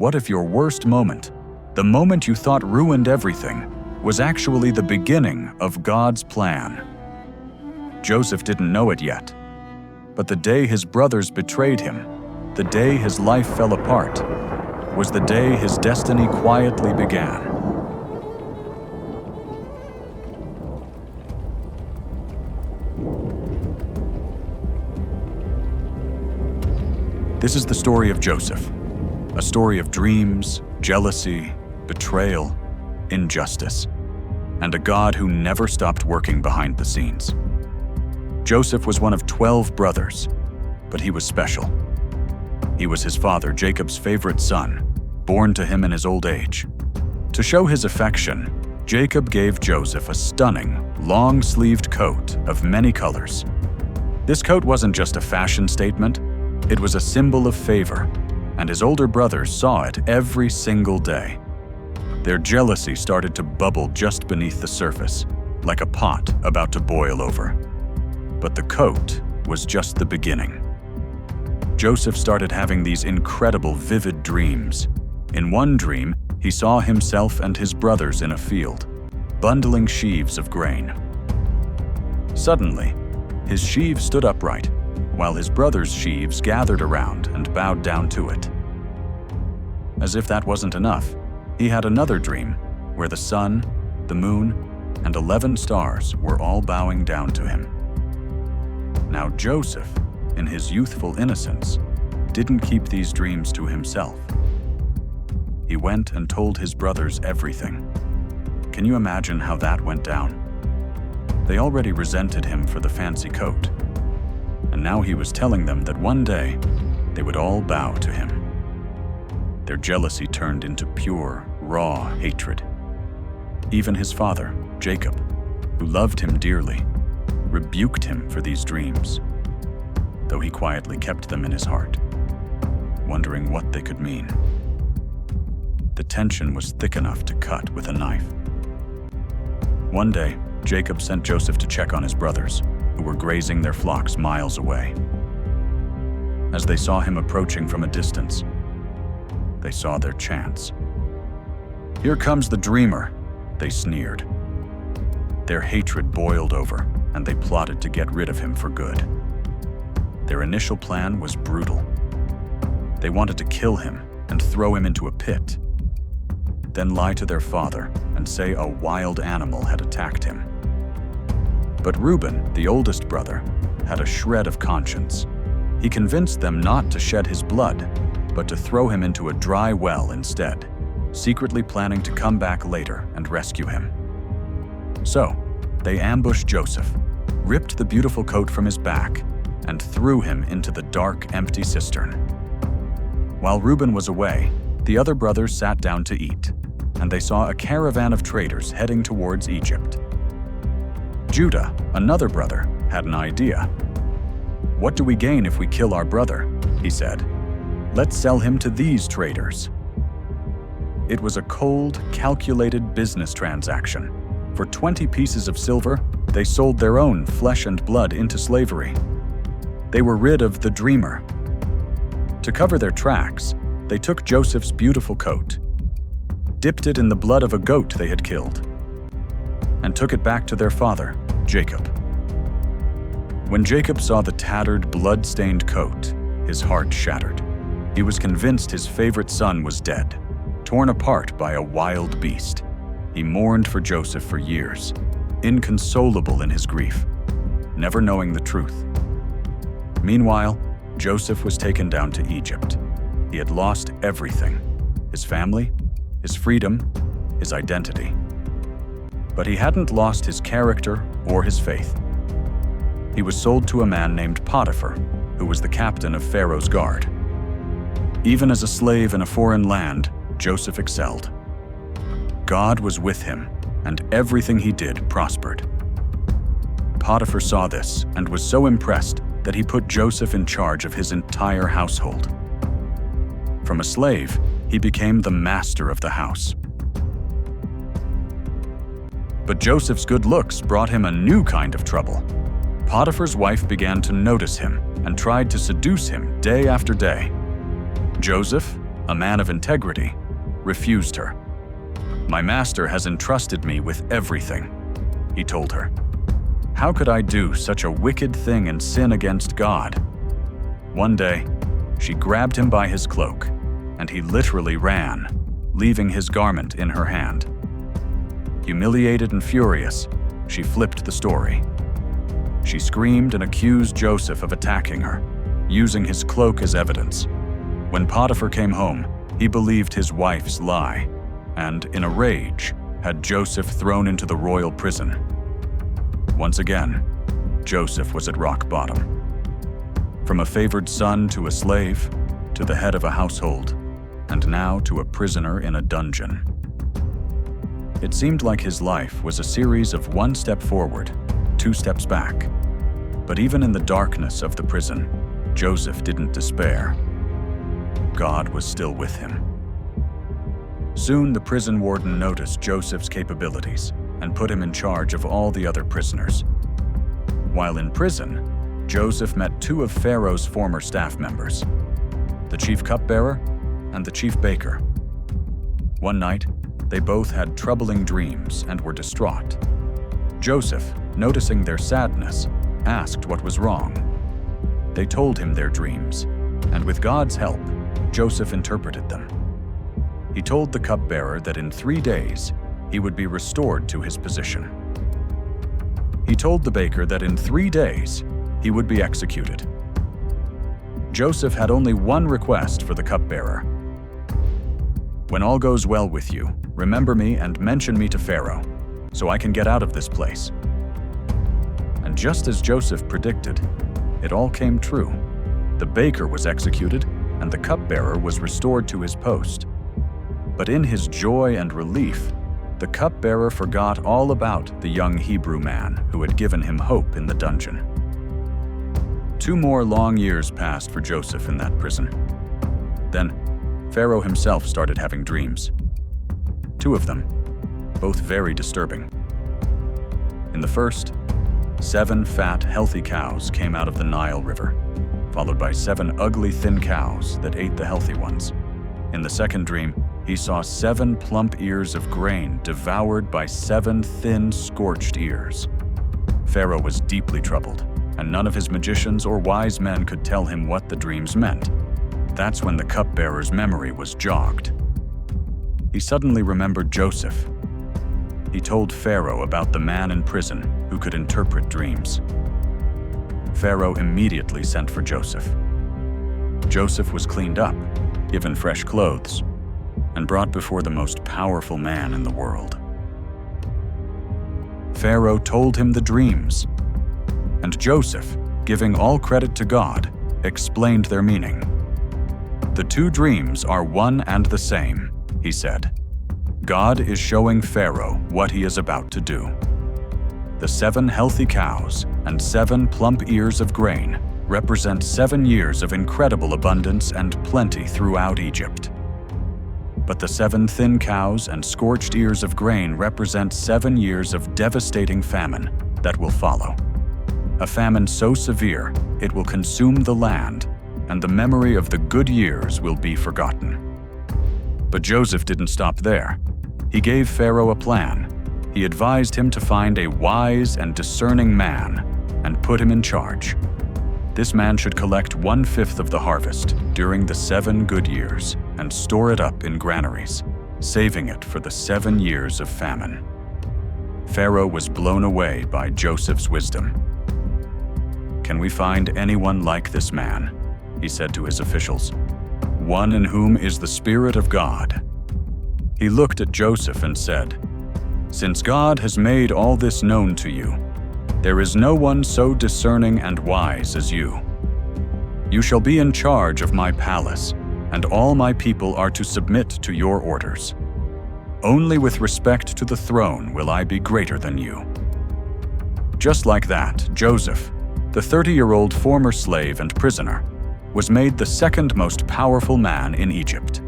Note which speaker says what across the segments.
Speaker 1: What if your worst moment, the moment you thought ruined everything, was actually the beginning of God's plan? Joseph didn't know it yet, but the day his brothers betrayed him, the day his life fell apart, was the day his destiny quietly began. This is the story of Joseph, a story of dreams, jealousy, betrayal, injustice, and a God who never stopped working behind the scenes. Joseph was one of 12 brothers, but he was special. He was his father Jacob's favorite son, born to him in his old age. To show his affection, Jacob gave Joseph a stunning, long-sleeved coat of many colors. This coat wasn't just a fashion statement, it was a symbol of favor, and his older brothers saw it every single day. Their jealousy started to bubble just beneath the surface, like a pot about to boil over. But the coat was just the beginning. Joseph started having these incredible, vivid dreams. In one dream, he saw himself and his brothers in a field, bundling sheaves of grain. Suddenly, his sheaves stood upright, while his brothers' sheaves gathered around and bowed down to it. As if that wasn't enough, he had another dream where the sun, the moon, and 11 stars were all bowing down to him. Now Joseph, in his youthful innocence, didn't keep these dreams to himself. He went and told his brothers everything. Can you imagine how that went down? They already resented him for the fancy coat, and now he was telling them that one day they would all bow to him. Their jealousy turned into pure, raw hatred. Even his father, Jacob, who loved him dearly, rebuked him for these dreams, though he quietly kept them in his heart, wondering what they could mean. The tension was thick enough to cut with a knife. One day, Jacob sent Joseph to check on his brothers, who were grazing their flocks miles away. As they saw him approaching from a distance, they saw their chance. "Here comes the dreamer," they sneered. Their hatred boiled over, and they plotted to get rid of him for good. Their initial plan was brutal. They wanted to kill him and throw him into a pit, then lie to their father and say a wild animal had attacked him. But Reuben, the oldest brother, had a shred of conscience. He convinced them not to shed his blood, but to throw him into a dry well instead, secretly planning to come back later and rescue him. So, they ambushed Joseph, ripped the beautiful coat from his back, and threw him into the dark, empty cistern. While Reuben was away, the other brothers sat down to eat, and they saw a caravan of traders heading towards Egypt. Judah, another brother, had an idea. "What do we gain if we kill our brother?" he said. "Let's sell him to these traders." It was a cold, calculated business transaction. For 20 pieces of silver, they sold their own flesh and blood into slavery. They were rid of the dreamer. To cover their tracks, they took Joseph's beautiful coat, dipped it in the blood of a goat they had killed, and took it back to their father, Jacob. When Jacob saw the tattered, blood-stained coat, his heart shattered. He was convinced his favorite son was dead, torn apart by a wild beast. He mourned for Joseph for years, inconsolable in his grief, never knowing the truth. Meanwhile, Joseph was taken down to Egypt. He had lost everything: his family, his freedom, his identity. But he hadn't lost his character or his faith. He was sold to a man named Potiphar, who was the captain of Pharaoh's guard. Even as a slave in a foreign land, Joseph excelled. God was with him, and everything he did prospered. Potiphar saw this and was so impressed that he put Joseph in charge of his entire household. From a slave, he became the master of the house. But Joseph's good looks brought him a new kind of trouble. Potiphar's wife began to notice him and tried to seduce him day after day. Joseph, a man of integrity, refused her. "My master has entrusted me with everything," he told her. "How could I do such a wicked thing and sin against God?" One day, she grabbed him by his cloak, and he literally ran, leaving his garment in her hand. Humiliated and furious, she flipped the story. She screamed and accused Joseph of attacking her, using his cloak as evidence. When Potiphar came home, he believed his wife's lie, and, in a rage, had Joseph thrown into the royal prison. Once again, Joseph was at rock bottom. From a favored son to a slave, to the head of a household, and now to a prisoner in a dungeon. It seemed like his life was a series of one step forward, two steps back. But even in the darkness of the prison, Joseph didn't despair. God was still with him. Soon the prison warden noticed Joseph's capabilities and put him in charge of all the other prisoners. While in prison, Joseph met two of Pharaoh's former staff members, the chief cupbearer and the chief baker. One night, they both had troubling dreams and were distraught. Joseph, noticing their sadness, asked what was wrong. They told him their dreams, and with God's help, Joseph interpreted them. He told the cupbearer that in 3 days, he would be restored to his position. He told the baker that in 3 days, he would be executed. Joseph had only one request for the cupbearer. "When all goes well with you, remember me and mention me to Pharaoh, so I can get out of this place." And just as Joseph predicted, it all came true. The baker was executed, and the cupbearer was restored to his post. But in his joy and relief, the cupbearer forgot all about the young Hebrew man who had given him hope in the dungeon. 2 more long years passed for Joseph in that prison. Then, Pharaoh himself started having dreams. 2 of them, both very disturbing. In the first, 7 fat, healthy cows came out of the Nile River, followed by 7 ugly, thin cows that ate the healthy ones. In the second dream, he saw 7 plump ears of grain devoured by 7 thin, scorched ears. Pharaoh was deeply troubled, and none of his magicians or wise men could tell him what the dreams meant. That's when the cupbearer's memory was jogged. He suddenly remembered Joseph. He told Pharaoh about the man in prison who could interpret dreams. Pharaoh immediately sent for Joseph. Joseph was cleaned up, given fresh clothes, and brought before the most powerful man in the world. Pharaoh told him the dreams, and Joseph, giving all credit to God, explained their meaning. "The 2 dreams are one and the same," he said. "God is showing Pharaoh what he is about to do. The 7 healthy cows and 7 plump ears of grain represent 7 years of incredible abundance and plenty throughout Egypt. But the 7 thin cows and scorched ears of grain represent 7 years of devastating famine that will follow. A famine so severe it will consume the land, and the memory of the good years will be forgotten." But Joseph didn't stop there. He gave Pharaoh a plan. He advised him to find a wise and discerning man and put him in charge. This man should collect 1/5 of the harvest during the 7 good years and store it up in granaries, saving it for the 7 years of famine. Pharaoh was blown away by Joseph's wisdom. "Can we find anyone like this man?" he said to his officials. "One in whom is the Spirit of God." He looked at Joseph and said, "Since God has made all this known to you, there is no one so discerning and wise as you. You shall be in charge of my palace, and all my people are to submit to your orders. Only with respect to the throne will I be greater than you." Just like that, Joseph, the 30-year-old former slave and prisoner, was made the 2nd most powerful man in Egypt.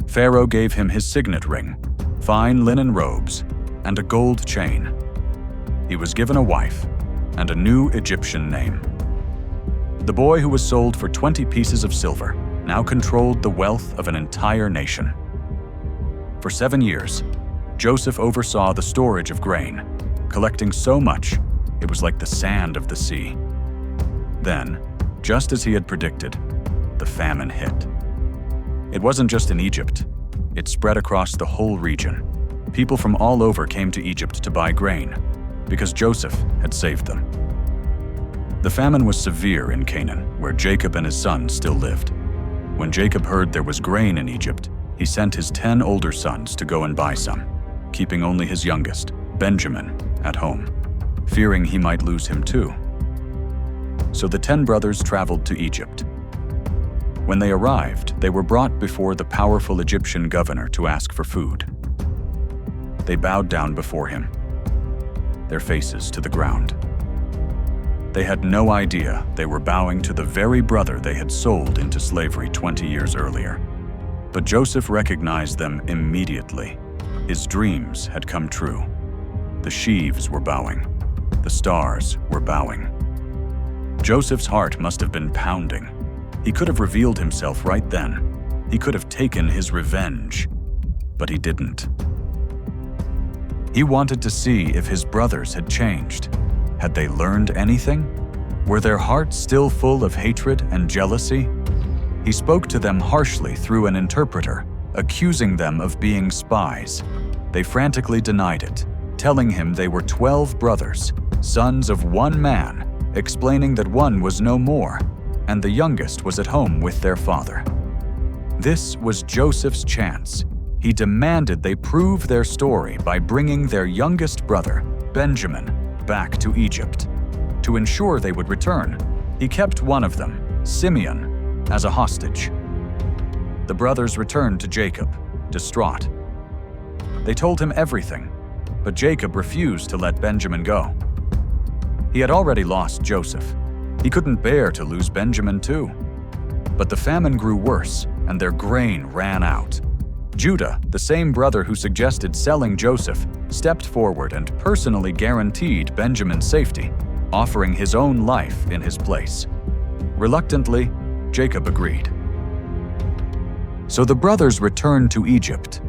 Speaker 1: Pharaoh gave him his signet ring, fine linen robes, and a gold chain. He was given a wife and a new Egyptian name. The boy who was sold for 20 pieces of silver now controlled the wealth of an entire nation. For 7 years, Joseph oversaw the storage of grain, collecting so much it was like the sand of the sea. Then, just as he had predicted, the famine hit. It wasn't just in Egypt. It spread across the whole region. People from all over came to Egypt to buy grain, because Joseph had saved them. The famine was severe in Canaan, where Jacob and his sons still lived. When Jacob heard there was grain in Egypt, he sent his 10 older sons to go and buy some, keeping only his youngest, Benjamin, at home, fearing he might lose him too. So the 10 brothers traveled to Egypt. When they arrived, they were brought before the powerful Egyptian governor to ask for food. They bowed down before him, their faces to the ground. They had no idea they were bowing to the very brother they had sold into slavery 20 years earlier. But Joseph recognized them immediately. His dreams had come true. The sheaves were bowing. The stars were bowing. Joseph's heart must have been pounding. He could have revealed himself right then. He could have taken his revenge, but he didn't. He wanted to see if his brothers had changed. Had they learned anything? Were their hearts still full of hatred and jealousy? He spoke to them harshly through an interpreter, accusing them of being spies. They frantically denied it, telling him they were 12 brothers, sons of one man, explaining that one was no more, and the youngest was at home with their father. This was Joseph's chance. He demanded they prove their story by bringing their youngest brother, Benjamin, back to Egypt. To ensure they would return, he kept one of them, Simeon, as a hostage. The brothers returned to Jacob, distraught. They told him everything, but Jacob refused to let Benjamin go. He had already lost Joseph. He couldn't bear to lose Benjamin too. But the famine grew worse, and their grain ran out. Judah, the same brother who suggested selling Joseph, stepped forward and personally guaranteed Benjamin's safety, offering his own life in his place. Reluctantly, Jacob agreed. So the brothers returned to Egypt,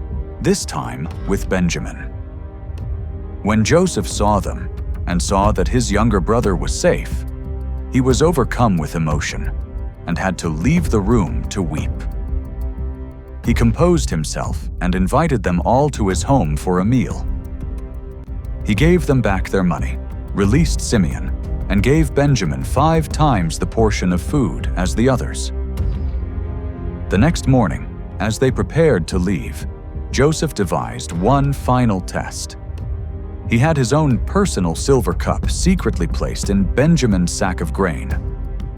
Speaker 1: this time with Benjamin. When Joseph saw them and saw that his younger brother was safe, he was overcome with emotion and had to leave the room to weep. He composed himself and invited them all to his home for a meal. He gave them back their money, released Simeon, and gave Benjamin 5 times the portion of food as the others. The next morning, as they prepared to leave, Joseph devised one final test. He had his own personal silver cup secretly placed in Benjamin's sack of grain.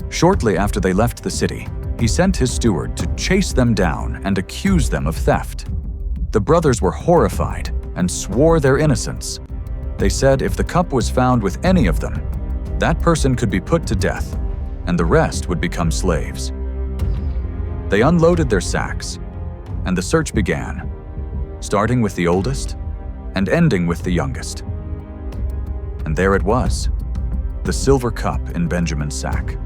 Speaker 1: Shortly after they left the city, he sent his steward to chase them down and accuse them of theft. The brothers were horrified and swore their innocence. They said if the cup was found with any of them, that person could be put to death, and the rest would become slaves. They unloaded their sacks, and the search began, starting with the oldest and ending with the youngest. And there it was, the silver cup in Benjamin's sack.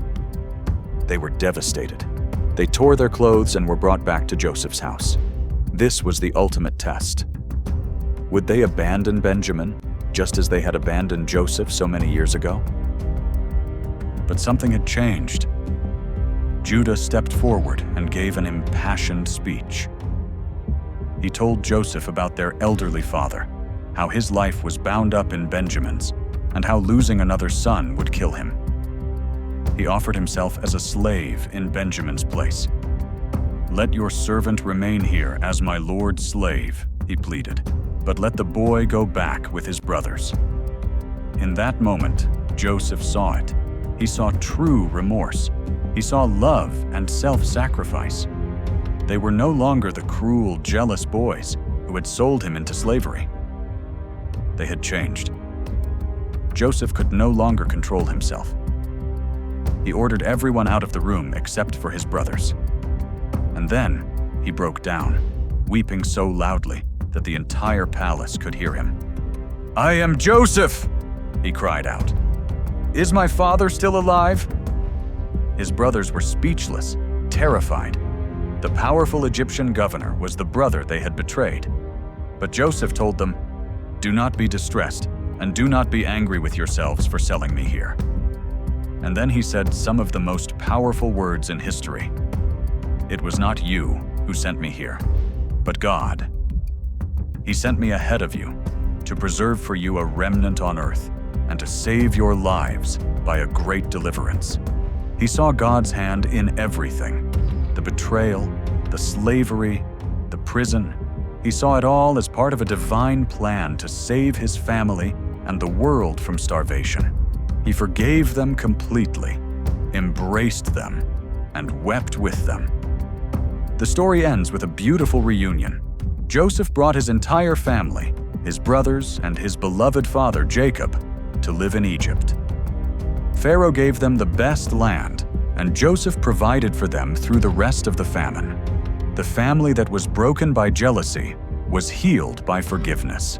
Speaker 1: They were devastated. They tore their clothes and were brought back to Joseph's house. This was the ultimate test. Would they abandon Benjamin, just as they had abandoned Joseph so many years ago? But something had changed. Judah stepped forward and gave an impassioned speech. He told Joseph about their elderly father, how his life was bound up in Benjamin's, and how losing another son would kill him. He offered himself as a slave in Benjamin's place. "Let your servant remain here as my lord's slave," he pleaded, "but let the boy go back with his brothers." In that moment, Joseph saw it. He saw true remorse. He saw love and self-sacrifice. They were no longer the cruel, jealous boys who had sold him into slavery. They had changed. Joseph could no longer control himself. He ordered everyone out of the room except for his brothers. And then he broke down, weeping so loudly that the entire palace could hear him. "I am Joseph!" he cried out. "Is my father still alive?" His brothers were speechless, terrified. The powerful Egyptian governor was the brother they had betrayed. But Joseph told them, "Do not be distressed, and do not be angry with yourselves for selling me here." And then he said some of the most powerful words in history. "It was not you who sent me here, but God. He sent me ahead of you to preserve for you a remnant on earth and to save your lives by a great deliverance." He saw God's hand in everything: the betrayal, the slavery, the prison. He saw it all as part of a divine plan to save his family and the world from starvation. He forgave them completely, embraced them, and wept with them. The story ends with a beautiful reunion. Joseph brought his entire family, his brothers and his beloved father Jacob, to live in Egypt. Pharaoh gave them the best land, and Joseph provided for them through the rest of the famine. The family that was broken by jealousy was healed by forgiveness.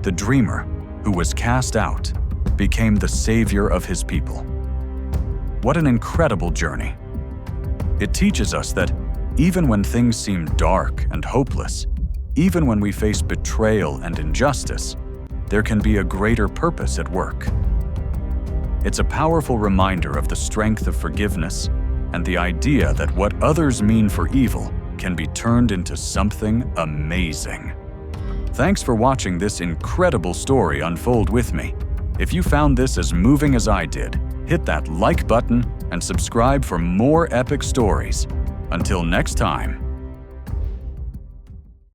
Speaker 1: The dreamer, who was cast out, became the savior of his people. What an incredible journey! It teaches us that even when things seem dark and hopeless, even when we face betrayal and injustice, there can be a greater purpose at work. It's a powerful reminder of the strength of forgiveness and the idea that what others mean for evil can be turned into something amazing. Thanks for watching this incredible story unfold with me. If you found this as moving as I did, hit that like button and subscribe for more epic stories. Until next time.